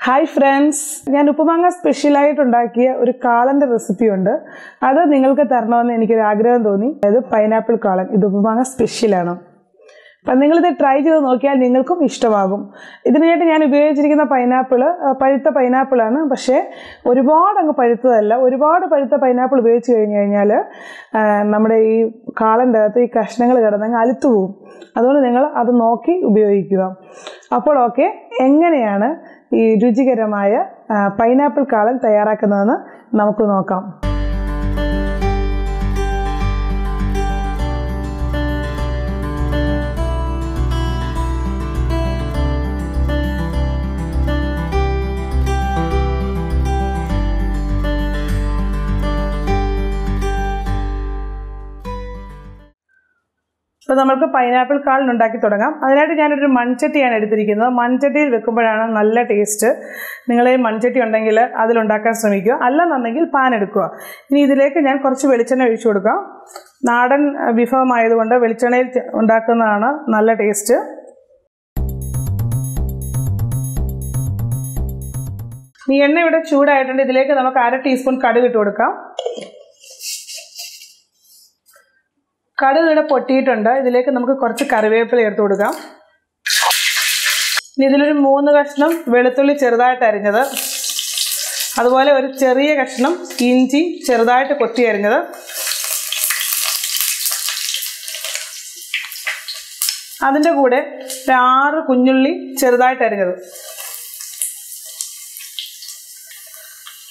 Hi friends, ഞാൻ ഉപ്പുമാങ്ങ special ആയിട്ട് ഉണ്ടാക്കിയ ഒരു കാളന്റെ റെസിപ്പി ഉണ്ട്. അത് നിങ്ങൾക്ക് തരണമെന്ന് എനിക്ക് ഒരു ആഗ്രഹം തോന്നി. അതായത് പൈനാപ്പിൾ കാളൻ. ഇത് ഉപ്പുമാങ്ങ സ്പെഷ്യൽ ആണ്. അപ്പോൾ നിങ്ങൾ ഇത് ട്രൈ ചെയ്ത് നോക്കിയാൽ നിങ്ങൾക്കും ഇഷ്ടമാകും. ഇതിനായിട്ട് ഞാൻ ഉപയോഗിച്ചിരിക്കുന്ന പഴുത്ത പൈനാപ്പിൾ ആണ്. പക്ഷേ ഒരുപാട് അങ്ങ് പഴുത്തതല്ല. ഒരുപാട് പഴുത്ത പൈനാപ്പിൾ ഉപയോഗിച്ച് കഴിഞ്ഞാൽ നമ്മുടെ ഈ കാളന്റെ അകത്ത് ഈ കഷ്ണങ്ങൾ കിടന്നങ്ങ് അലുത്തു പോകും. അതുകൊണ്ട് നിങ്ങൾ അത് നോക്കി ഉപയോഗിക്കുക. അപ്പോൾ ഓക്കെ, എങ്ങനെയാണ് ഈ രുചികരമായ പൈനാപ്പിൾ കാളൻ തയ്യാറാക്കുന്നതെന്ന് നമുക്ക് നോക്കാം. അപ്പോൾ നമുക്ക് പൈനാപ്പിൾ കാളൻ ഉണ്ടാക്കി തുടങ്ങാം. അതിനായിട്ട് ഞാനൊരു മൺചട്ടിയാണ് എടുത്തിരിക്കുന്നത്. മൺചട്ടിയിൽ വെക്കുമ്പോഴാണ് നല്ല ടേസ്റ്റ്. നിങ്ങൾ മൺചട്ടി ഉണ്ടെങ്കിൽ അതിലുണ്ടാക്കാൻ ശ്രമിക്കുക, അല്ലെന്നുണ്ടെങ്കിൽ പാൻ എടുക്കുക. ഇനി ഇതിലേക്ക് ഞാൻ കുറച്ച് വെളിച്ചെണ്ണ ഒഴിച്ചു കൊടുക്കാം. നാടൻ വിഭവമായതുകൊണ്ട് വെളിച്ചെണ്ണയിൽ ഉണ്ടാക്കുന്നതാണ് നല്ല ടേസ്റ്റ്. ഈ എണ്ണ ഇവിടെ ചൂടായിട്ടുണ്ട്. ഇതിലേക്ക് നമുക്ക് 1/2 ടീസ്പൂൺ കടുക് ഇട്ട് കൊടുക്കാം. കടുക് ഇവിടെ പൊട്ടിയിട്ടുണ്ട്. ഇതിലേക്ക് നമുക്ക് കുറച്ച് കറിവേപ്പില ചേർത്ത് കൊടുക്കാം. ഇനി ഇതിലൊരു 3 കഷ്ണം വെളുത്തുള്ളി ചെറുതായിട്ട് അരിഞ്ഞത്, അതുപോലെ ഒരു ചെറിയ കഷ്ണം ഇഞ്ചി ചെറുതായിട്ട് കൊത്തി അരിഞ്ഞത്, അതിൻ്റെ കൂടെ 6 കുഞ്ഞുള്ളി ചെറുതായിട്ട് അരിഞ്ഞത്,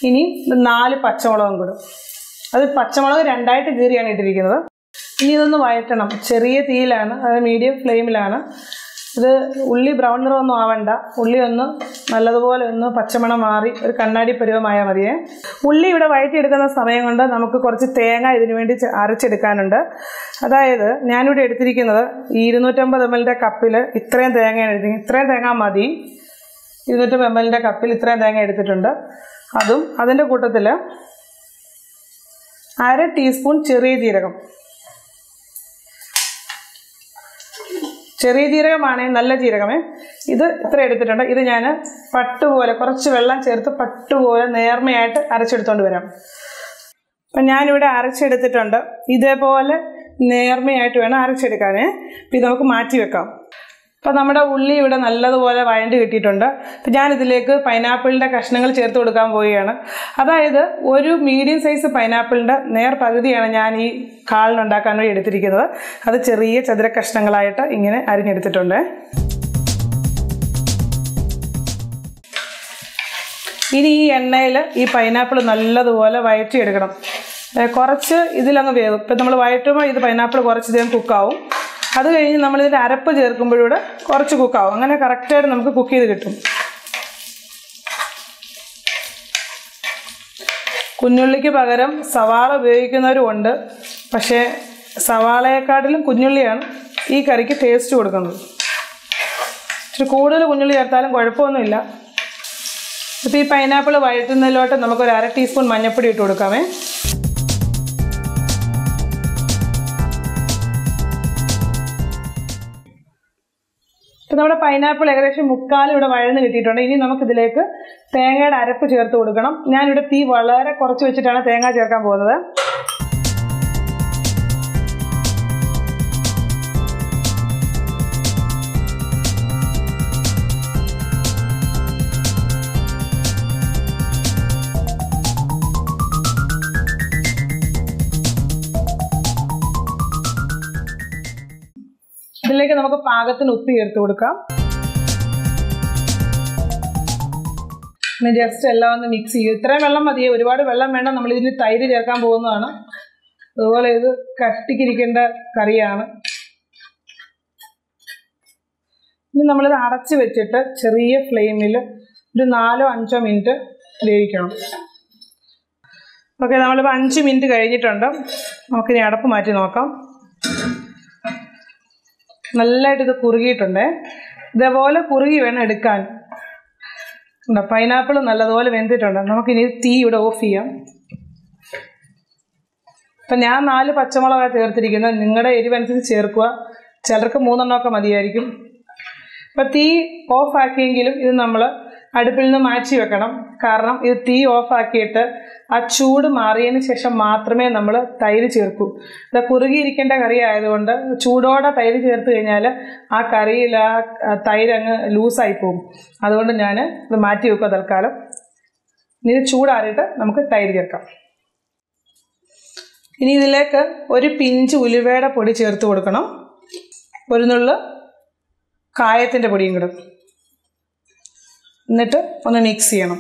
ഇനി 4 പച്ചമുളകും കൂടെ. അത് പച്ചമുളക് 2ആയിട്ട് കീറിയാണ് ഇട്ടിരിക്കുന്നത്. ഇനി ഇതൊന്ന് വഴറ്റണം. ചെറിയ തീയിലാണ്, അത് മീഡിയം ഫ്ലെയിമിലാണ്. ഇത് ഉള്ളി ബ്രൗൺ നിറമൊന്നും ആവണ്ട. ഉള്ളി ഒന്ന് നല്ലതുപോലെ ഒന്ന് പച്ചമണം മാറി ഒരു കണ്ണാടി പരുവമായാൽ മതിയേ. ഉള്ളി ഇവിടെ വഴറ്റിയെടുക്കുന്ന സമയം കൊണ്ട് നമുക്ക് കുറച്ച് തേങ്ങ ഇതിനു വേണ്ടി അരച്ചെടുക്കാനുണ്ട്. അതായത് ഞാനിവിടെ എടുത്തിരിക്കുന്നത് 250 ml കപ്പിൽ ഇത്രയും തേങ്ങയാണ് എടുത്തിരിക്കുന്നത്. ഇത്രയും തേങ്ങ മതി. 250 ml കപ്പിൽ ഇത്രയും തേങ്ങ എടുത്തിട്ടുണ്ട്. അതും അതിൻ്റെ കൂട്ടത്തിൽ 1/2 ടീസ്പൂൺ ചെറിയ ജീരകം. ചെറിയ ജീരകമാണെങ്കിൽ നല്ല ജീരകമേ. ഇത് ഇത്ര എടുത്തിട്ടുണ്ട്. ഇത് ഞാൻ പട്ടുപോലെ കുറച്ച് വെള്ളം ചേർത്ത് പട്ടുപോലെ നേർമയായിട്ട് അരച്ചെടുത്തോണ്ട് വരാം. അപ്പം ഞാനിവിടെ അരച്ചെടുത്തിട്ടുണ്ട്. ഇതേപോലെ നേർമയായിട്ട് വേണം അരച്ചെടുക്കാനേ. അപ്പം ഇത് നമുക്ക് മാറ്റി വെക്കാം. അപ്പം നമ്മുടെ ഉള്ളി ഇവിടെ നല്ലതുപോലെ വഴണ്ട് കിട്ടിയിട്ടുണ്ട്. അപ്പം ഞാനിതിലേക്ക് പൈനാപ്പിളിൻ്റെ കഷ്ണങ്ങൾ ചേർത്ത് കൊടുക്കാൻ പോവുകയാണ്. അതായത് ഒരു മീഡിയം സൈസ് പൈനാപ്പിളിൻ്റെ പകുതിയാണ് ഞാൻ ഈ കാളിനുണ്ടാക്കാൻ വേണ്ടി എടുത്തിരിക്കുന്നത്. അത് ചെറിയ ചതുര കഷ്ണങ്ങളായിട്ട് ഇങ്ങനെ അരിഞ്ഞെടുത്തിട്ടുണ്ട്. ഇനി ഈ എണ്ണയിൽ ഈ പൈനാപ്പിൾ നല്ലതുപോലെ വഴറ്റിയെടുക്കണം. കുറച്ച് ഇതിലങ്ങ് വേവും. ഇപ്പം നമ്മൾ വഴറ്റുമ്പോൾ ഇത് പൈനാപ്പിൾ കുറച്ച് ഇതേം കുക്കാവും. അത് കഴിഞ്ഞ് നമ്മളിതിൻ്റെ അരപ്പ് ചേർക്കുമ്പോഴൂടെ കുറച്ച് കുക്കാവും. അങ്ങനെ കറക്റ്റായിട്ട് നമുക്ക് കുക്ക് ചെയ്ത് കിട്ടും. കുഞ്ഞുള്ളിക്ക് പകരം സവാള ഉപയോഗിക്കുന്നവരും ഉണ്ട്. പക്ഷേ സവാളയെക്കാട്ടിലും കുഞ്ഞുള്ളിയാണ് ഈ കറിക്ക് ടേസ്റ്റ് കൊടുക്കുന്നത്. ഇച്ചിരി കൂടുതൽ കുഞ്ഞുള്ളി ചേർത്താലും കുഴപ്പമൊന്നുമില്ല. ഇപ്പോൾ ഈ പൈനാപ്പിൾ വഴറ്റുന്നതിലോട്ട് നമുക്കൊരു 1/2 ടീസ്പൂൺ മഞ്ഞൾപ്പൊടി ഇട്ട് കൊടുക്കാമേ. ഇപ്പം നമ്മുടെ പൈനാപ്പിൾ ഏകദേശം 1/4 ഇവിടെ വഴന്ന് കിട്ടിയിട്ടുണ്ട്. ഇനി നമുക്കിതിലേക്ക് തേങ്ങയുടെ അരപ്പ് ചേർത്ത് കൊടുക്കണം. ഞാനിവിടെ തീ വളരെ കുറച്ച് വെച്ചിട്ടാണ് തേങ്ങ ചേർക്കാൻ പോകുന്നത്. ഇതിലേക്ക് നമുക്ക് പാകത്തിന് ഉപ്പ് ചേർത്ത് കൊടുക്കാം. ജസ്റ്റ് എല്ലാം ഒന്ന് മിക്സ് ചെയ്യും. ഇത്രയും വെള്ളം മതിയെ, ഒരുപാട് വെള്ളം വേണ്ട. നമ്മളിതിന് തൈര് ചേർക്കാൻ പോകുന്നതാണ്. അതുപോലെ ഇത് കട്ടിക്കിരിക്കേണ്ട കറിയാണ്. ഇനി നമ്മളിത് അടച്ച് വെച്ചിട്ട് ചെറിയ ഫ്ലെയിമിൽ ഒരു 4-5 മിനിറ്റ് വേവിക്കണം. ഓക്കെ, നമ്മളിപ്പോൾ 5 മിനിറ്റ് കഴിഞ്ഞിട്ടുണ്ട്. നമുക്കിനി അടപ്പ് മാറ്റി നോക്കാം. നല്ലതായിട്ട് ഇത് കുറുകിയിട്ടുണ്ട്. ഇതേപോലെ കുറുകി വേണം എടുക്കാൻ. പൈനാപ്പിൾ നല്ലതുപോലെ വെന്തിട്ടുണ്ട്. നമുക്കിനി തീ ഇവിടെ ഓഫ് ചെയ്യാം. അപ്പം ഞാൻ 4 പച്ചമുളകാണ് ചേർത്തിരിക്കുന്നത്. നിങ്ങളുടെ എരിവനുസരിച്ച് ചേർക്കുക. ചിലർക്ക് 3 എണ്ണമൊക്കെ മതിയായിരിക്കും. അപ്പോൾ തീ ഓഫ് ആക്കിയെങ്കിലും ഇത് നമ്മൾ അടുപ്പിൽ നിന്ന് മാറ്റി വെക്കണം. കാരണം ഇത് തീ ഓഫ് ആക്കിയിട്ട് ആ ചൂട് മാറിയതിന് ശേഷം മാത്രമേ നമ്മൾ തൈര് ചേർക്കൂ. ഇത് കുറുകിയിരിക്കേണ്ട കറി ആയതുകൊണ്ട് ചൂടോടെ തൈര് ചേർത്ത് കഴിഞ്ഞാൽ ആ കറിയിൽ ആ തൈര് അങ്ങ് ലൂസായി പോകും. അതുകൊണ്ട് ഞാൻ ഇത് മാറ്റി വെക്കുക തൽക്കാലം. ഇനി ചൂടാറിയിട്ട് നമുക്ക് തൈര് ചേർക്കാം. ഇനി ഇതിലേക്ക് ഒരു പിഞ്ച് ഉലുവയുടെ പൊടി ചേർത്ത് കൊടുക്കണം. ഒരു നുള്ള് കായത്തിൻ്റെ പൊടിയും കൂടെ. എന്നിട്ട് ഒന്ന് മിക്സ് ചെയ്യണം.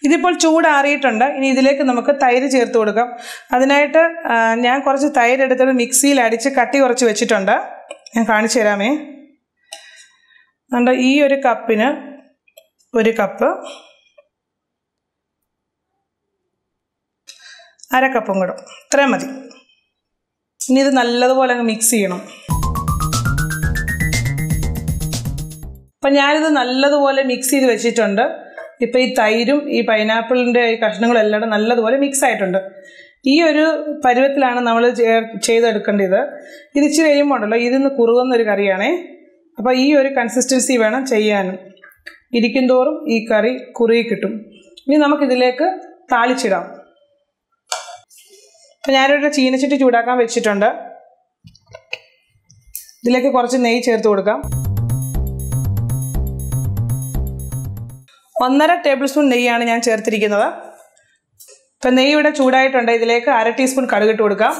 ഇതിപ്പോൾ ചൂടാറിയിട്ടുണ്ട്. ഇനി ഇതിലേക്ക് നമുക്ക് തൈര് ചേർത്ത് കൊടുക്കാം. അതിനായിട്ട് ഞാൻ കുറച്ച് തൈര് എടുത്തിട്ട് മിക്സിയിൽ അടിച്ച് കട്ടി കുറച്ച് വെച്ചിട്ടുണ്ട്. ഞാൻ കാണിച്ചു തരാമേ. ഈ ഒരു കപ്പിന് 1 കപ്പ്, 1/2 കപ്പും കൂടെ, ഇത്രയും മതി. ഇനി ഇത് നല്ലതുപോലെ അങ്ങ് മിക്സ് ചെയ്യണം. അപ്പം ഞാനിത് നല്ലതുപോലെ മിക്സ് ചെയ്ത് വെച്ചിട്ടുണ്ട്. ഇപ്പം ഈ തൈരും ഈ പൈനാപ്പിളിൻ്റെ ഈ കഷ്ണങ്ങളും എല്ലാം നല്ലതുപോലെ മിക്സ് ആയിട്ടുണ്ട്. ഈ ഒരു പരുവത്തിലാണ് നമ്മൾ ചെയ്തെടുക്കേണ്ടത്. ഇത് ഇച്ചിരി കഴിയുമ്പോൾ ഉണ്ടല്ലോ ഇതിന്ന് കുറുകുന്നൊരു കറിയാണേ. അപ്പോൾ ഈ ഒരു കൺസിസ്റ്റൻസി വേണം ചെയ്യാനും. ഇരിക്കും തോറും ഈ കറി കുറുകി കിട്ടും. ഇനി നമുക്കിതിലേക്ക് താളിച്ചിടാം. അപ്പം ഞാനൊരു ചീനച്ചട്ടി ചൂടാക്കാൻ വെച്ചിട്ടുണ്ട്. ഇതിലേക്ക് കുറച്ച് നെയ്യ് ചേർത്ത് കൊടുക്കാം. 1.5 ടേബിൾ സ്പൂൺ നെയ്യാണ് ഞാൻ ചേർത്തിരിക്കുന്നത്. ഇപ്പം നെയ്യ് ഇവിടെ ചൂടായിട്ടുണ്ട്. ഇതിലേക്ക് 1/2 ടീസ്പൂൺ കടുകിട്ട് കൊടുക്കാം.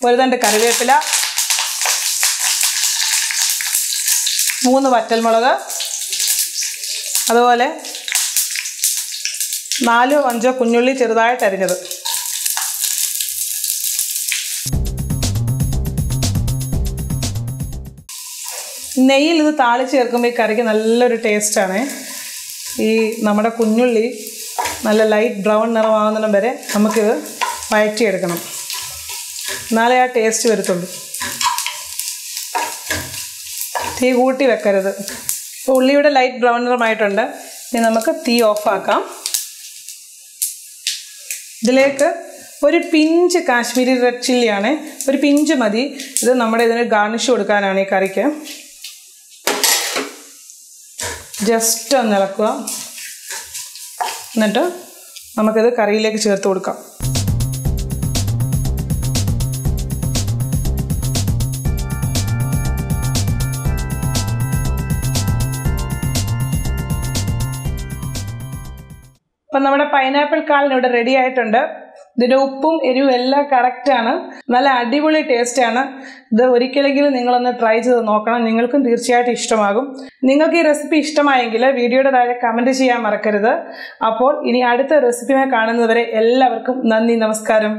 ഒരു തണ്ട് കറിവേപ്പില, 3 വറ്റൽമുളക്, അതുപോലെ 4-5 കുഞ്ഞുള്ളി ചെറുതായിട്ട് അരിഞ്ഞത്. നെയ്യിൽ ഇത് താളിച്ച് ചേർക്കുമ്പോൾ ഈ കറിക്ക് നല്ലൊരു ടേസ്റ്റാണ്. ഈ നമ്മുടെ കുഞ്ഞുള്ളി നല്ല ലൈറ്റ് ബ്രൗൺ നിറമാകുന്നതിനും വരെ നമുക്കിത് വഴറ്റിയെടുക്കണം. എന്നാലേ ആ ടേസ്റ്റ് വരത്തുള്ളൂ. തീ കൂട്ടി വെക്കരുത്. ഇപ്പോൾ ഉള്ളിയുടെ ലൈറ്റ് ബ്രൗൺ നിറമായിട്ടുണ്ട്. ഇനി നമുക്ക് തീ ഓഫാക്കാം. ഇതിലേക്ക് ഒരു പിഞ്ച് കാശ്മീരി റെഡ് ചില്ലിയാണ്, ഒരു പിഞ്ച് മതി. ഇത് നമ്മുടെ ഇതിന് ഗാർണിഷ് കൊടുക്കാനാണ് ഈ കറിക്ക്. ജസ്റ്റ് ഒന്ന് ഇളക്കുക. എന്നിട്ട് നമുക്കിത് കറിയിലേക്ക് ചേർത്ത് കൊടുക്കാം. അപ്പം നമ്മുടെ പൈനാപ്പിൾ കാളൻ ഇവിടെ റെഡി ആയിട്ടുണ്ട്. ഇതിൻ്റെ ഉപ്പും എരിവും എല്ലാം കറക്റ്റാണ്. നല്ല അടിപൊളി ടേസ്റ്റാണ്. ഇത് ഒരിക്കലെങ്കിലും നിങ്ങളൊന്ന് ട്രൈ ചെയ്ത് നോക്കണം. നിങ്ങൾക്കും തീർച്ചയായിട്ടും ഇഷ്ടമാകും. നിങ്ങൾക്ക് ഈ റെസിപ്പി ഇഷ്ടമായെങ്കിൽ വീഡിയോയുടെ താഴെ കമൻറ്റ് ചെയ്യാൻ മറക്കരുത്. അപ്പോൾ ഇനി അടുത്ത റെസിപ്പിയുമായി കാണുന്നതുവരെ എല്ലാവർക്കും നന്ദി, നമസ്കാരം.